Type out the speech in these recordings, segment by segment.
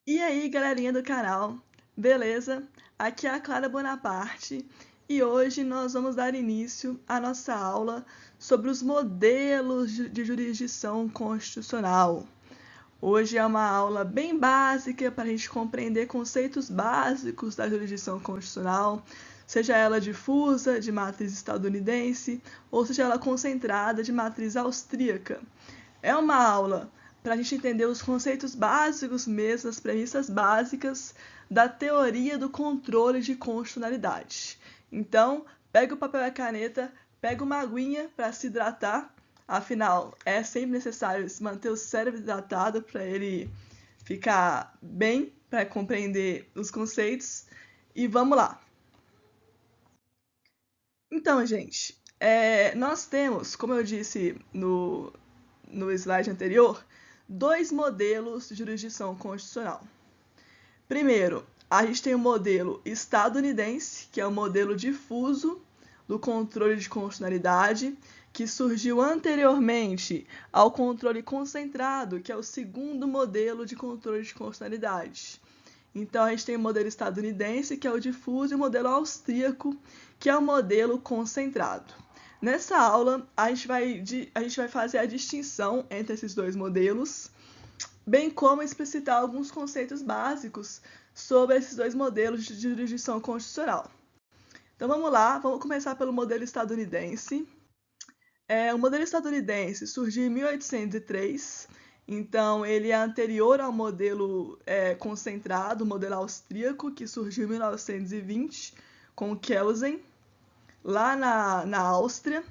E aí, galerinha do canal, beleza? Aqui é a Clara Bonaparte e hoje nós vamos dar início à nossa aula sobre os modelos de jurisdição constitucional. Hoje é uma aula bem básica para a gente compreender conceitos básicos da jurisdição constitucional, seja ela difusa, de matriz estadunidense, ou seja ela concentrada, de matriz austríaca. É uma aula para a gente entender os conceitos básicos mesmo, as premissas básicas da teoria do controle de constitucionalidade. Então, pega o papel e a caneta, pega uma aguinha para se hidratar, afinal, é sempre necessário manter o cérebro hidratado para ele ficar bem, para compreender os conceitos. E vamos lá! Então, gente, nós temos, como eu disse no slide anterior, dois modelos de jurisdição constitucional. Primeiro, a gente tem o modelo estadunidense, que é o modelo difuso do controle de constitucionalidade, que surgiu anteriormente ao controle concentrado, que é o segundo modelo de controle de constitucionalidade. Então, a gente tem o modelo estadunidense, que é o difuso, e o modelo austríaco, que é o modelo concentrado. Nessa aula, a gente vai fazer a distinção entre esses dois modelos, bem como explicitar alguns conceitos básicos sobre esses dois modelos de jurisdição constitucional. Então vamos lá, vamos começar pelo modelo estadunidense. O modelo estadunidense surgiu em 1803, então ele é anterior ao modelo concentrado, o modelo austríaco, que surgiu em 1920, com Kelsen, lá na Áustria.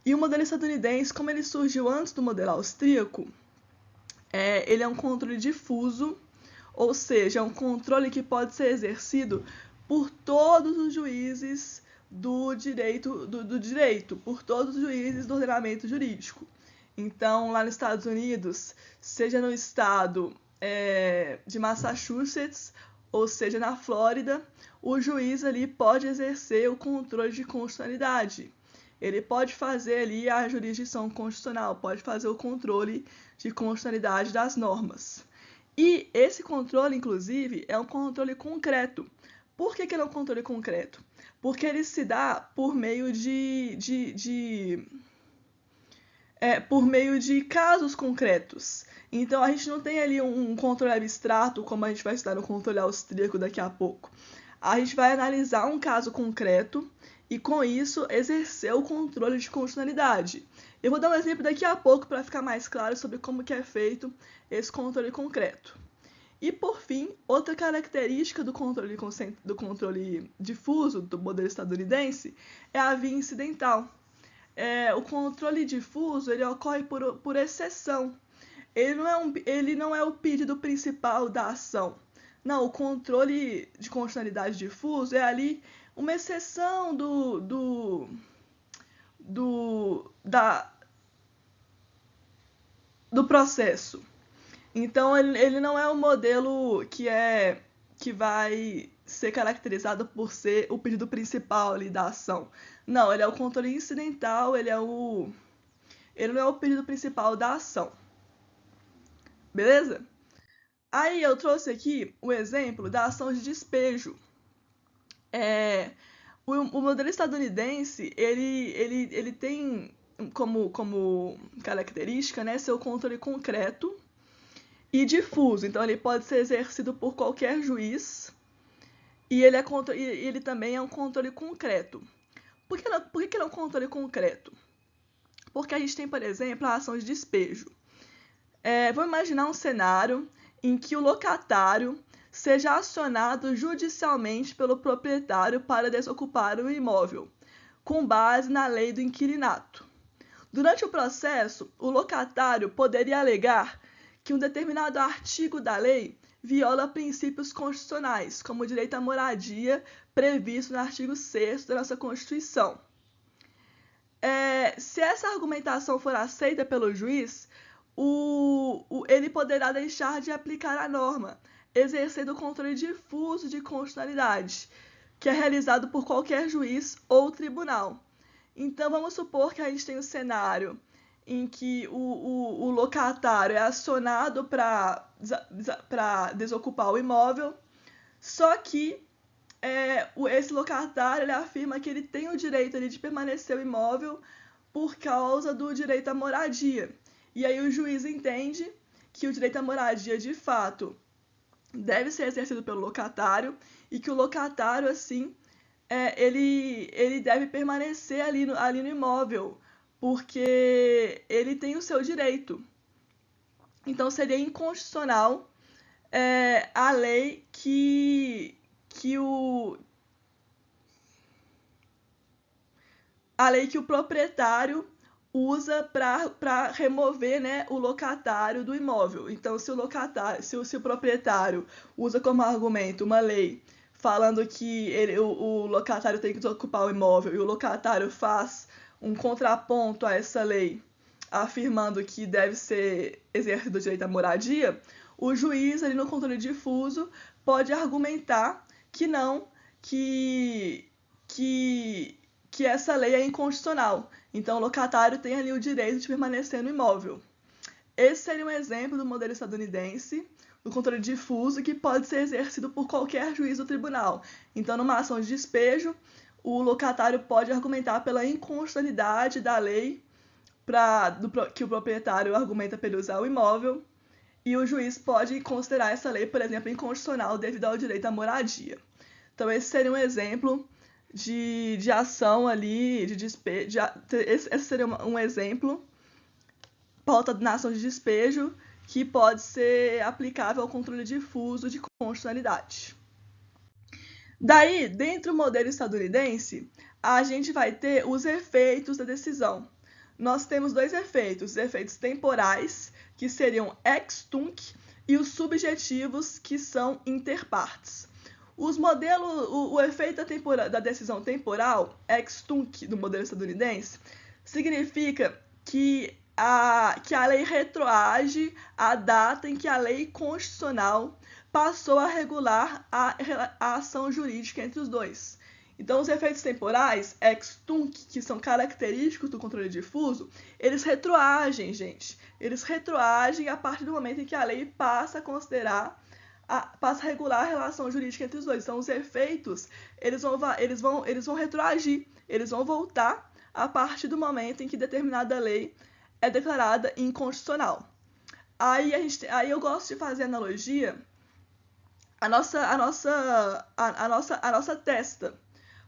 E o modelo estadunidense, como ele surgiu antes do modelo austríaco, ele é um controle difuso, ou seja, é um controle que pode ser exercido por todos os juízes do direito, por todos os juízes do ordenamento jurídico. Então, lá nos Estados Unidos, seja no estado de Massachusetts, ou seja, na Flórida, o juiz ali pode exercer o controle de constitucionalidade. Ele pode fazer ali a jurisdição constitucional, pode fazer o controle de constitucionalidade das normas. E esse controle, inclusive, é um controle concreto. Por que ele é um controle concreto? Porque ele se dá por meio por meio de casos concretos. Então, a gente não tem ali um controle abstrato, como a gente vai estudar no controle austríaco daqui a pouco. A gente vai analisar um caso concreto e, com isso, exercer o controle de constitucionalidade. Eu vou dar um exemplo daqui a pouco para ficar mais claro sobre como que é feito esse controle concreto. E, por fim, outra característica do controle difuso do modelo estadunidense é a via incidental. O controle difuso ele ocorre por exceção. Ele não é o pedido principal da ação. Não, o controle de constitucionalidade difuso é ali uma exceção do processo. Então, ele não é um modelo que vai ser caracterizado por ser o pedido principal ali da ação. Não, ele é o controle incidental, ele não é o pedido principal da ação. Beleza? Aí eu trouxe aqui o exemplo da ação de despejo. O modelo estadunidense, ele tem como característica, né, ser o controle concreto e difuso. Então, ele pode ser exercido por qualquer juiz e ele também é um controle concreto. Por que ele é um controle concreto? Porque a gente tem, por exemplo, a ação de despejo. Vamos imaginar um cenário em que o locatário seja acionado judicialmente pelo proprietário para desocupar o imóvel, com base na lei do inquilinato. Durante o processo, o locatário poderia alegar que um determinado artigo da lei viola princípios constitucionais, como o direito à moradia previsto no artigo 6º da nossa Constituição. Se essa argumentação for aceita pelo juiz, ele poderá deixar de aplicar a norma, exercendo o controle difuso de constitucionalidade, que é realizado por qualquer juiz ou tribunal. Então, vamos supor que a gente tem um cenário em que o locatário é acionado para desocupar o imóvel, só que esse locatário ele afirma que ele tem o direito ali de permanecer o imóvel por causa do direito à moradia. E aí o juiz entende que o direito à moradia, de fato, deve ser exercido pelo locatário e que o locatário, assim, ele deve permanecer ali no imóvel, porque ele tem o seu direito. Então seria inconstitucional a lei que o proprietário usa para remover, né, o locatário do imóvel. Então, se o proprietário usa como argumento uma lei falando que o locatário tem que desocupar o imóvel e o locatário faz um contraponto a essa lei, afirmando que deve ser exercido o direito à moradia, o juiz, ali no controle difuso, pode argumentar que não, que essa lei é inconstitucional. Então, o locatário tem ali o direito de permanecer no imóvel. Esse seria um exemplo do modelo estadunidense, do controle difuso, que pode ser exercido por qualquer juiz do tribunal. Então, numa ação de despejo, o locatário pode argumentar pela inconstitucionalidade da lei que o proprietário argumenta para ele usar o imóvel, e o juiz pode considerar essa lei, por exemplo, inconstitucional devido ao direito à moradia. Então, esse seria um exemplo de ação ali, de despejo. Esse seria um exemplo, pauta na ação de despejo, que pode ser aplicável ao controle difuso de constitucionalidade. Daí, dentro do modelo estadunidense, a gente vai ter os efeitos da decisão. Nós temos dois efeitos, os efeitos temporais, que seriam ex tunc, e os subjetivos, que são inter partes. O efeito da decisão temporal, ex tunc, do modelo estadunidense, significa que a lei retroage à data em que a lei constitucional passou a regular a ação jurídica entre os dois. Então, os efeitos temporais, ex tunc, que são característicos do controle difuso, eles retroagem, gente. Eles retroagem a partir do momento em que a lei passa a regular a relação jurídica entre os dois. Então, os efeitos, eles vão retroagir, eles vão voltar a partir do momento em que determinada lei é declarada inconstitucional. Aí eu gosto de fazer analogia a nossa testa.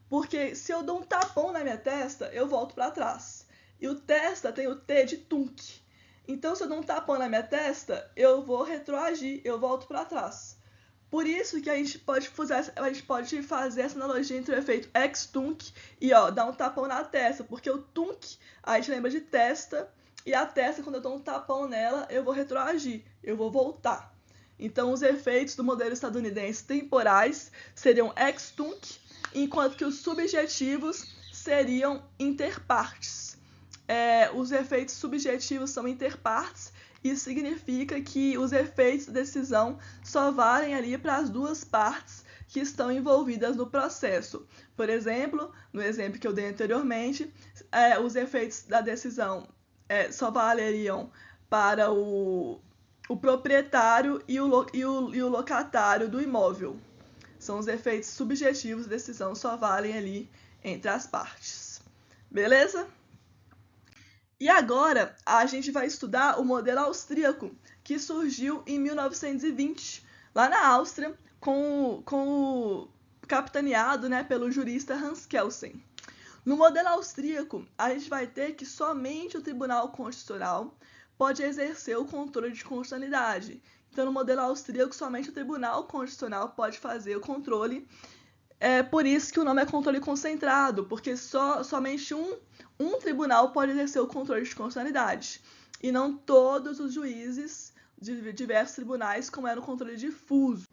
Porque se eu dou um tapão na minha testa, eu volto para trás. E o testa tem o T de tunc. Então, se eu dou um tapão na minha testa, eu vou retroagir, eu volto para trás. Por isso que a gente pode fazer essa analogia entre o efeito ex tunc e dar um tapão na testa. Porque o tunc, a gente lembra de testa, e a testa, quando eu dou um tapão nela, eu vou retroagir, eu vou voltar. Então, os efeitos do modelo estadunidense temporais seriam ex tunc, enquanto que os subjetivos seriam interpartes. Os efeitos subjetivos são interpartes, isso significa que os efeitos da decisão só valem ali para as duas partes que estão envolvidas no processo. Por exemplo, no exemplo que eu dei anteriormente, os efeitos da decisão só valeriam para o proprietário e o locatário do imóvel. São os efeitos subjetivos da decisão, só valem ali entre as partes. Beleza? E agora a gente vai estudar o modelo austríaco, que surgiu em 1920, lá na Áustria, capitaneado, né, pelo jurista Hans Kelsen. No modelo austríaco, a gente vai ter que somente o Tribunal Constitucional pode exercer o controle de constitucionalidade. Então, no modelo austríaco, somente o Tribunal Constitucional pode fazer o controle. Por isso que o nome é controle concentrado, porque somente um tribunal pode exercer o controle de constitucionalidade, e não todos os juízes de diversos tribunais, como era o controle difuso.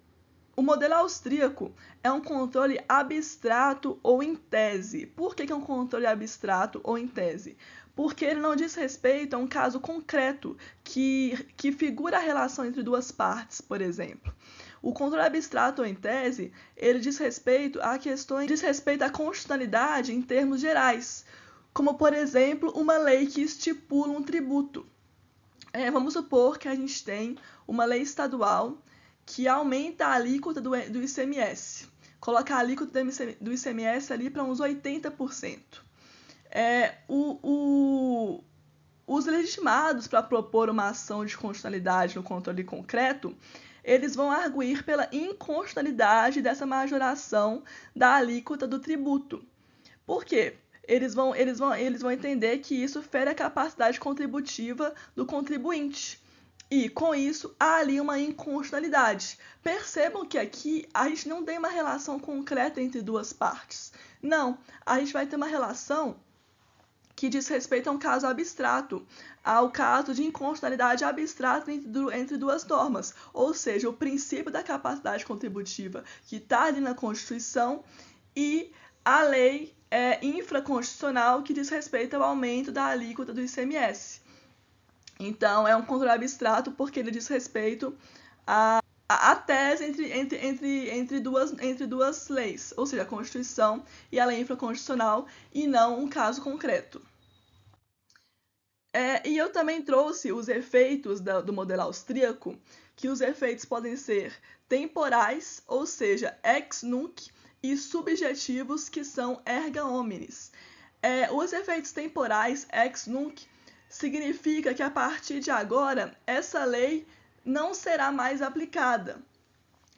O modelo austríaco é um controle abstrato ou em tese. Por que é um controle abstrato ou em tese? Porque ele não diz respeito a um caso concreto que figura a relação entre duas partes, por exemplo. O controle abstrato ou em tese, ele diz respeito a questões, diz respeito à constitucionalidade em termos gerais, como, por exemplo, uma lei que estipula um tributo. Vamos supor que a gente tem uma lei estadual que aumenta a alíquota do ICMS, coloca a alíquota do ICMS ali para uns 80%. Os legitimados para propor uma ação de constitucionalidade no controle concreto, eles vão arguir pela inconstitucionalidade dessa majoração da alíquota do tributo. Por quê? Eles vão entender que isso fere a capacidade contributiva do contribuinte. E, com isso, há ali uma inconstitucionalidade. Percebam que aqui a gente não tem uma relação concreta entre duas partes. Não, a gente vai ter uma relação que diz respeito a um caso abstrato, ao caso de inconstitucionalidade abstrata entre duas normas, ou seja, o princípio da capacidade contributiva que está ali na Constituição e a lei infraconstitucional que diz respeito ao aumento da alíquota do ICMS. Então, é um controle abstrato porque ele diz respeito à tese entre duas leis, ou seja, a Constituição e a lei infraconstitucional, e não um caso concreto. E eu também trouxe os efeitos do modelo austríaco, que os efeitos podem ser temporais, ou seja, ex nunc, e subjetivos, que são erga omnes. Os efeitos temporais, ex nunc, significa que a partir de agora, essa lei não será mais aplicada.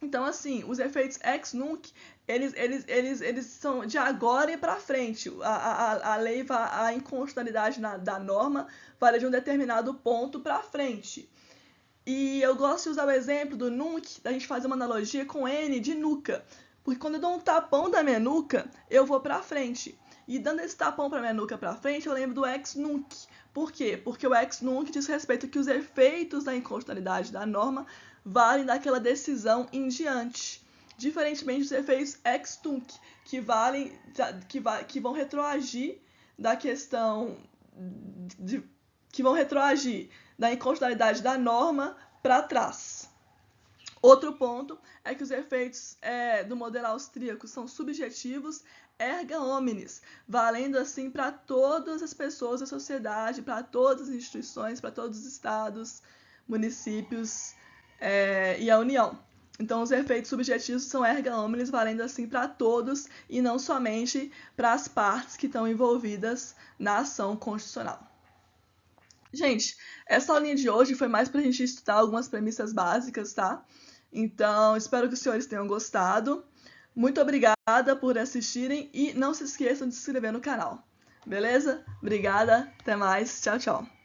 Então, assim, os efeitos ex nunc, eles são de agora e para frente. A lei, a inconstitucionalidade da norma vai de um determinado ponto para frente. E eu gosto de usar o exemplo do nunc, da gente fazer uma analogia com N de nuca. Porque quando eu dou um tapão da minha nuca, eu vou para frente. E dando esse tapão para minha nuca para frente, eu lembro do ex nunc. Por quê? Porque o ex nunc diz respeito que os efeitos da inconstitucionalidade da norma valem daquela decisão em diante. Diferentemente dos efeitos ex tunc, que vão retroagir da questão que vão retroagir da inconstitucionalidade da norma para trás. Outro ponto é que os efeitos do modelo austríaco são subjetivos erga omnes, valendo assim para todas as pessoas da sociedade, para todas as instituições, para todos os estados, municípios e a União. Então, os efeitos subjetivos são erga omnes, valendo assim para todos e não somente para as partes que estão envolvidas na ação constitucional. Gente, essa aulinha de hoje foi mais para a gente estudar algumas premissas básicas, tá? Então, espero que os senhores tenham gostado. Muito obrigada por assistirem e não se esqueçam de se inscrever no canal. Beleza? Obrigada, até mais, tchau, tchau.